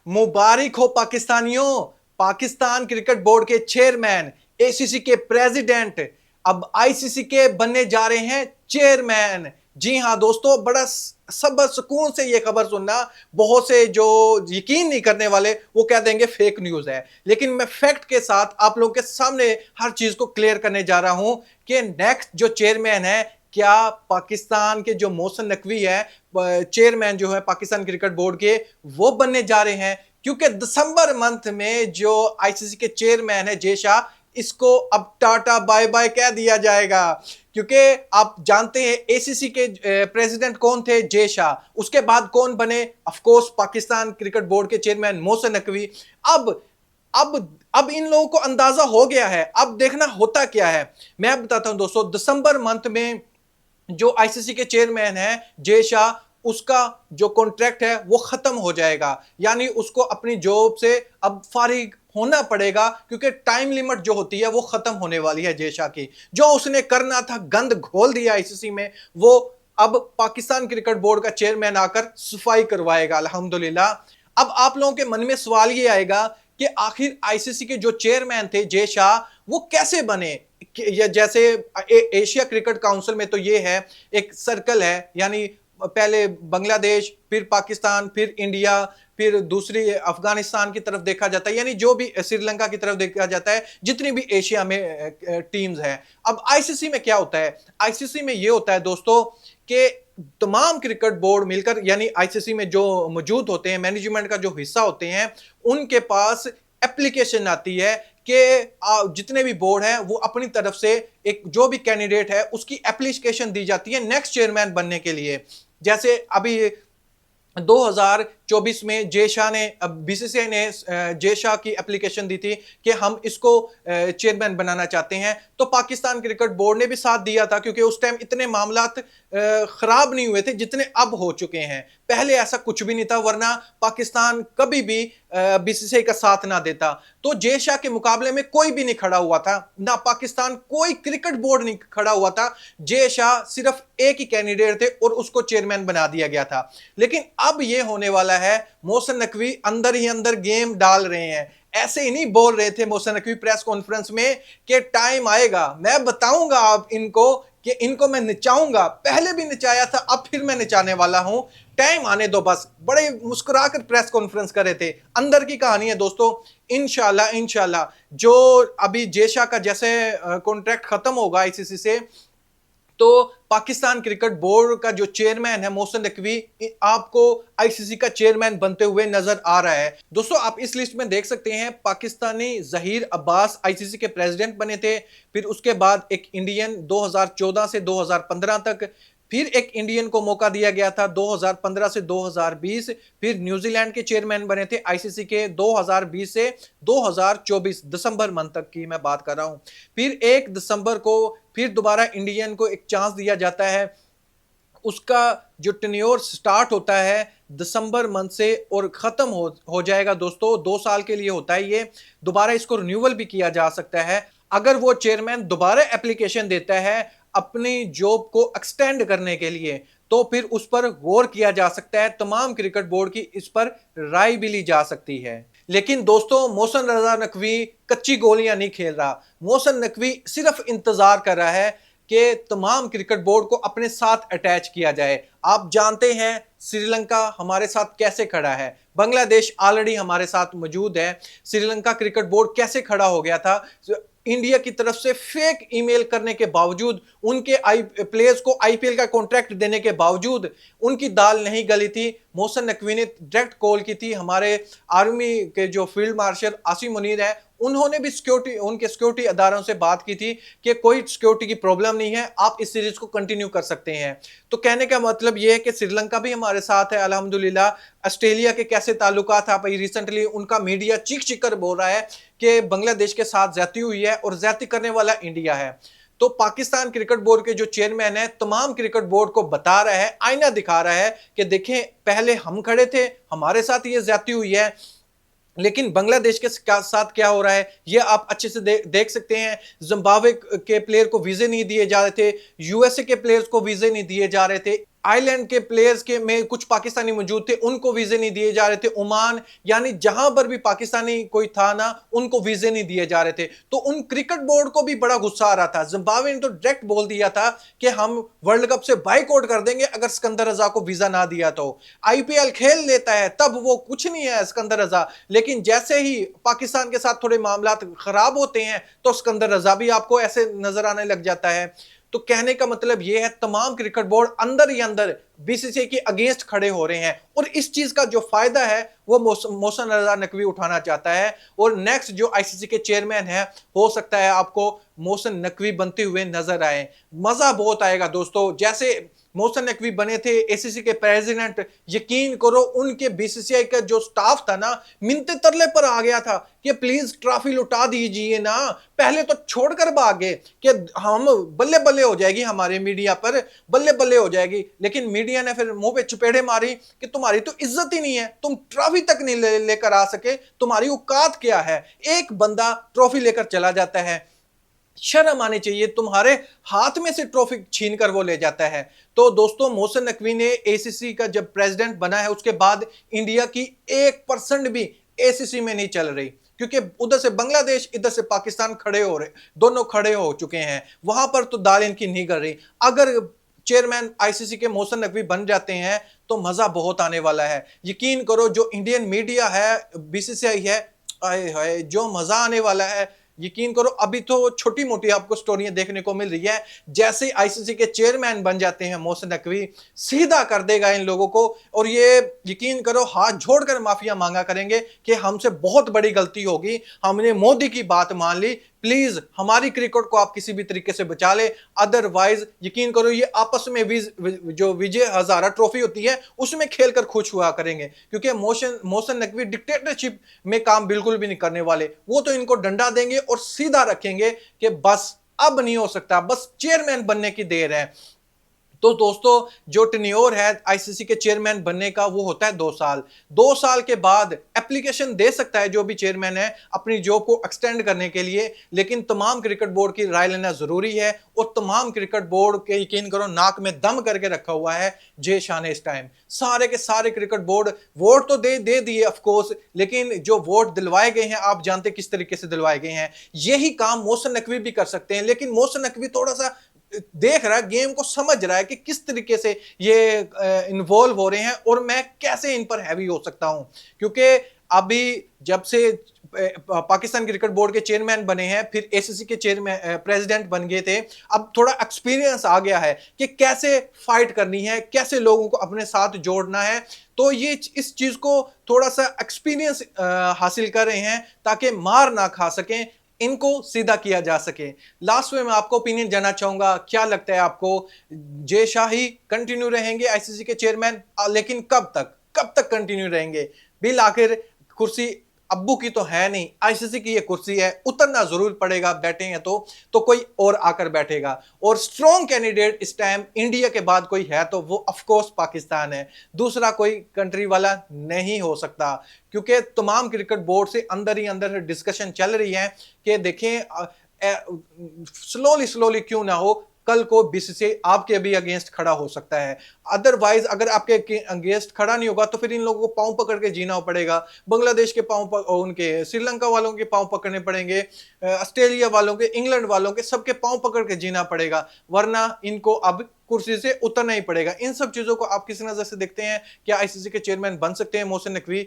मुबारक हो पाकिस्तानियों। Pakistan cricket board के चेयरमैन, एसीसी के प्रेसिडेंट अब आईसीसी के बनने जा रहे हैं चेयरमैन। जी हां दोस्तों, बड़ा सब्र सुकून से यह खबर सुनना। बहुत से जो यकीन नहीं करने वाले वो कह देंगे फेक न्यूज है, लेकिन मैं फैक्ट के साथ आप लोगों के सामने हर चीज को क्लियर करने जा रहा हूं कि नेक्स्ट जो चेयरमैन है, क्या पाकिस्तान के जो मोहसिन नकवी है, चेयरमैन जो है पाकिस्तान क्रिकेट बोर्ड के, वो बनने जा रहे हैं। क्योंकि दिसंबर मंथ में जो आईसीसी के चेयरमैन है जय शाह, इसको अब टाटा बाय बाय कह दिया जाएगा। क्योंकि आप जानते हैं एसीसी के प्रेसिडेंट कौन थे, जय शाह। उसके बाद कौन बने, of course Pakistan cricket board के चेयरमैन मोहसिन नकवी। अब अब इन लोगों को अंदाजा हो गया है, अब देखना होता क्या है। मैं बताता हूं दोस्तों, दिसंबर मंथ में जो आईसीसी के चेयरमैन है जय शाह, उसका जो कॉन्ट्रैक्ट है वो खत्म हो जाएगा। यानी उसको अपनी जॉब से अब फारिग होना पड़ेगा, क्योंकि टाइम लिमिट जो होती है वो खत्म होने वाली है जय शाह की। जो उसने करना था, गंद घोल दिया आईसीसी में, वो अब पाकिस्तान क्रिकेट बोर्ड का चेयरमैन आकर सफाई करवाएगा अल्हम्दुलिल्लाह। अब आप लोगों के मन में सवाल ये आएगा कि आखिर आईसीसी के जो चेयरमैन थे जय शाह, वो कैसे बने। जैसे एशिया क्रिकेट काउंसिल में तो ये है, एक सर्कल है, यानी पहले बांग्लादेश, फिर पाकिस्तान, फिर इंडिया, फिर दूसरी अफगानिस्तान की तरफ देखा जाता है, यानी जो भी श्रीलंका की तरफ देखा जाता है, जितनी भी एशिया में टीम्स हैं। अब आईसीसी में क्या होता है, आईसीसी में ये होता है दोस्तों कि तमाम क्रिकेट बोर्ड मिलकर, यानी आईसीसी में जो मौजूद होते हैं, मैनेजमेंट का जो हिस्सा होते हैं, उनके पास एप्लीकेशन आती है कि जितने भी बोर्ड हैं वो अपनी तरफ से एक जो भी कैंडिडेट है उसकी एप्लीकेशन दी जाती है नेक्स्ट चेयरमैन बनने के लिए। जैसे अभी 2024 में जय शाह ने, बीसीसीआई ने जय शाह की एप्लीकेशन दी थी कि हम इसको चेयरमैन बनाना चाहते हैं, तो पाकिस्तान क्रिकेट बोर्ड ने भी साथ दिया था, क्योंकि उस टाइम इतने मामलात खराब नहीं हुए थे जितने अब हो चुके हैं। पहले ऐसा कुछ भी नहीं था, वरना पाकिस्तान कभी भी बीसीसीआई का साथ ना देता। तो जय शाह के मुकाबले में कोई भी नहीं खड़ा हुआ था, ना पाकिस्तान कोई क्रिकेट बोर्ड नहीं खड़ा हुआ था। जय शाह सिर्फ एक ही कैंडिडेट थे और उसको चेयरमैन बना दिया गया था। लेकिन अब यह होने वाला है, मोहसिन नकवी अंदर ही अंदर गेम डाल रहे हैं। ऐसे ही नहीं बोल रहे थे मोहसिन नकवी प्रेस कॉन्फ्रेंस में कि टाइम आएगा, मैं बताऊंगा आप इनको कि इनको मैं नचाऊंगा। पहले भी नचाया था, अब फिर मैं नचाने वाला हूं, टाइम आने दो बस। बड़े मुस्कुराकर प्रेस कॉन्फ्रेंस कर रहे थे। अंदर की कहानी है दोस्तों। इंशाल्लाह इंशाल्लाह जो अभी जय शाह का जैसे कॉन्ट्रैक्ट खत्म होगा आईसीसी से, तो पाकिस्तान क्रिकेट बोर्ड का जो चेयरमैन है मोहसिन नकवी, आपको आईसीसी का चेयरमैन बनते हुए नजर आ रहा है। दोस्तों आप इस लिस्ट में देख सकते हैं, पाकिस्तानी जहीर अब्बास आईसीसी के प्रेसिडेंट बने थे। फिर उसके बाद एक इंडियन 2014 से 2015 तक, फिर एक इंडियन को मौका दिया गया था 2015 से 2020। फिर न्यूजीलैंड के चेयरमैन बने थे आईसीसी के 2020 से 2024, दिसंबर मंथ तक की मैं बात कर रहा हूं। फिर 1 दिसंबर को फिर दोबारा इंडियन को एक चांस दिया जाता है। उसका जो टेन्योर स्टार्ट होता है दिसंबर मंथ से और खत्म हो जाएगा दोस्तों, 2 साल के लिए होता है ये। दोबारा इसको रिन्यूअल भी किया जा सकता है। अगर वो चेयरमैन दोबारा एप्लीकेशन देता है अपनी जॉब को एक्सटेंड करने के लिए, तो फिर उस पर गौर किया जा सकता है। तमाम क्रिकेट बोर्ड की इस पर राय भी ली जा सकती है। लेकिन दोस्तों मोहसिन रजा नकवी कच्ची गोलियां नहीं खेल रहा। मोहसिन नकवी सिर्फ इंतजार कर रहा है कि तमाम क्रिकेट बोर्ड को अपने साथ अटैच किया जाए। आप जानते हैं श्रीलंका हमारे साथ कैसे खड़ा है, बांग्लादेश ऑलरेडी हमारे साथ मौजूद है। श्रीलंका क्रिकेट बोर्ड कैसे खड़ा हो गया था, इंडिया की तरफ से फेक ईमेल करने के बावजूद, उनके प्लेयर्स को आईपीएल का कॉन्ट्रैक्ट देने के बावजूद उनकी दाल नहीं गली थी। मोहसिन नकवी ने डायरेक्ट कॉल की थी, हमारे आर्मी के जो फील्ड मार्शल आसिम मुनीर है, उन्होंने भी उनके सिक्योरिटी अदारों से बात की थी कि कोई सिक्योरिटी की प्रॉब्लम नहीं है, आप इस सीरीज को कंटिन्यू कर सकते हैं। तो कहने का मतलब यह है कि श्रीलंका भी हमारे साथ है अल्हम्दुलिल्लाह। ऑस्ट्रेलिया के कैसे ताल्लुकात आप रिसेंटली उनका मीडिया चीख चीख कर बोल रहा है कि बांग्लादेश के साथ ज्यादती हुई है और ज्यादती करने वाला इंडिया है। तो पाकिस्तान क्रिकेट बोर्ड के जो चेयरमैन है तमाम क्रिकेट बोर्ड को बता रहा है, आईना दिखा रहा है कि देखें पहले हम खड़े थे, हमारे साथ ये ज्यादती हुई है, लेकिन बांग्लादेश के साथ क्या हो रहा है ये आप अच्छे से देख सकते हैं। जिम्बाब्वे के प्लेयर को वीजे नहीं दिए जा रहे थे, यूएसए के प्लेयर्स को वीजे नहीं दिए जा रहे थे, आइलैंड के प्लेयर्स के में कुछ पाकिस्तानी मौजूद थे, उनको वीजे नहीं दिए जा रहे थे। ओमान, यानी जहां पर भी पाकिस्तानी कोई था ना, उनको वीजे नहीं दिए जा रहे थे। तो उन क्रिकेट बोर्ड को भी बड़ा गुस्सा आ रहा था। जिम्बाब्वे ने तो डायरेक्ट बोल दिया था कि हम वर्ल्ड कप से बाइकआउट कर देंगे अगर सिकंदर रजा को वीजा ना दिया तो। आईपीएल खेल लेता है तब वो कुछ नहीं है सिकंदर रजा, लेकिन जैसे ही पाकिस्तान के साथ थोड़े मामला खराब होते हैं तो सिकंदर रजा भी आपको ऐसे नजर आने लग जाता है। तो कहने का मतलब यह है, तमाम क्रिकेट बोर्ड अंदर ही अंदर बीसीसीआई के अगेंस्ट खड़े हो रहे हैं, और इस चीज का जो फायदा है वो मोहसिन रजा नकवी उठाना चाहता है। और नेक्स्ट जो आईसीसी के चेयरमैन है, हो सकता है आपको मोहसिन नकवी बनते हुए नजर आए। मजा बहुत आएगा दोस्तों। जैसे मोहसिन नकवी बने थे एसीसी के प्रेसिडेंट, यकीन करो उनके बीसीसीआई का जो स्टाफ था ना, मिन्नते तरले पर आ गया था कि प्लीज ट्रॉफी लुटा दीजिए ना। पहले तो छोड़कर भागे कि हम बल्ले बल्ले हो जाएगी, हमारे मीडिया पर बल्ले बल्ले हो जाएगी, लेकिन मीडिया ने फिर मुंह पे चपेड़े मारी कि तुम्हारी तो इज्जत ही नहीं है, तुम ट्रॉफी तक नहीं लेकर आ सके, तुम्हारी औकात क्या है। एक बंदा ट्रॉफी लेकर चला जाता है, शर्म आनी चाहिए, तुम्हारे हाथ में से ट्रॉफी छीन कर वो ले जाता है। तो दोस्तों, मोहसिन नकवी ने एसीसी का जब प्रेसिडेंट बना है उसके बाद इंडिया की 1% भी एसीसी में नहीं चल रही, क्योंकि उधर से बांग्लादेश इधर से पाकिस्तान खड़े हो रहे, दोनों खड़े हो चुके हैं, वहां पर तो दाल इनकी नहीं कर रही। अगर चेयरमैन आईसीसी के मोहसिन नकवी बन जाते हैं तो मजा बहुत आने वाला है। यकीन करो जो इंडियन मीडिया है, बीसीसीआई है, आए हाय जो मजा आने वाला है। यकीन करो अभी तो छोटी मोटी आपको स्टोरियां देखने को मिल रही है, जैसे आईसीसी के चेयरमैन बन जाते हैं मोहसिन नकवी, सीधा कर देगा इन लोगों को। और ये यकीन करो हाथ जोड़कर माफिया मांगा करेंगे कि हमसे बहुत बड़ी गलती होगी, हमने मोदी की बात मान ली, प्लीज हमारी क्रिकेट को आप किसी भी तरीके से बचा ले। अदरवाइज यकीन करो ये आपस में जो विजय हजारा ट्रॉफी होती है उसमें खेलकर खुश हुआ करेंगे, क्योंकि मोहसिन नकवी डिक्टेटरशिप में काम बिल्कुल भी नहीं करने वाले। वो तो इनको डंडा देंगे और सीधा रखेंगे कि बस अब नहीं हो सकता, बस चेयरमैन बनने की देर है। तो दोस्तों, जो टेन्योर है आईसीसी के चेयरमैन बनने का वो होता है 2 साल। 2 साल के बाद एप्लीकेशन दे सकता है जो भी चेयरमैन है अपनी जॉब को एक्सटेंड करने के लिए, लेकिन तमाम क्रिकेट बोर्ड की राय लेना जरूरी है। और तमाम क्रिकेट बोर्ड के यकीन करो नाक में दम करके रखा हुआ है जय शाह ने इस टाइम। सारे के सारे क्रिकेट बोर्ड वोट तो दे दिए ऑफकोर्स, लेकिन जो वोट दिलवाए गए हैं आप जानते किस तरीके से दिलवाए गए हैं। यही काम मोहसिन नकवी भी कर सकते हैं, लेकिन मोहसिन नकवी थोड़ा सा देख रहा है, गेम को समझ रहा है कि किस तरीके से ये इन्वॉल्व हो रहे हैं और मैं कैसे इन पर हैवी हो सकता हूं। क्योंकि अभी जब से पाकिस्तान क्रिकेट बोर्ड के चेयरमैन बने हैं, फिर एसीसी के चेयरमैन प्रेसिडेंट बन गए थे, अब थोड़ा एक्सपीरियंस आ गया है कि कैसे फाइट करनी है, कैसे लोगों को अपने साथ जोड़ना है। तो ये इस चीज को थोड़ा सा एक्सपीरियंस हासिल कर रहे हैं ताकि मार ना खा सकें, इनको सीधा किया जा सके। लास्ट में मैं आपको ओपिनियन जानना चाहूंगा, क्या लगता है आपको जय शाह ही कंटिन्यू रहेंगे आईसीसी के चेयरमैन? लेकिन कब तक कंटिन्यू रहेंगे? बिल आखिर कुर्सी अब्बू की तो है नहीं, आईसीसी की ये कुर्सी है, उतरना जरूर पड़ेगा, बैठेंगे तो कोई और आकर बैठेगा। और स्ट्रॉन्ग कैंडिडेट इस टाइम इंडिया के बाद कोई है तो वो ऑफ कोर्स पाकिस्तान है, दूसरा कोई कंट्री वाला नहीं हो सकता। क्योंकि तमाम क्रिकेट बोर्ड से अंदर ही अंदर डिस्कशन चल रही है कि देखें स्लोली क्यों ना हो, कल को बीसीसीआई आपके भी अगेंस्ट खड़ा हो सकता है। अदरवाइज अगर आपके अगेंस्ट खड़ा नहीं होगा तो फिर इन लोगों को पांव पकड़ के जीना पड़ेगा। बांग्लादेश के पांव उनके, श्रीलंका वालों के पांव पकड़ने पड़ेंगे, ऑस्ट्रेलिया वालों के, इंग्लैंड वालों के, सबके पांव पकड़ के जीना पड़ेगा, वरना इनको अब कुर्सी से उतरना ही पड़ेगा। इन सब चीजों को आप किस नजर से देखते हैं? क्या आईसीसी के चेयरमैन बन सकते हैं मोहसिन नकवी?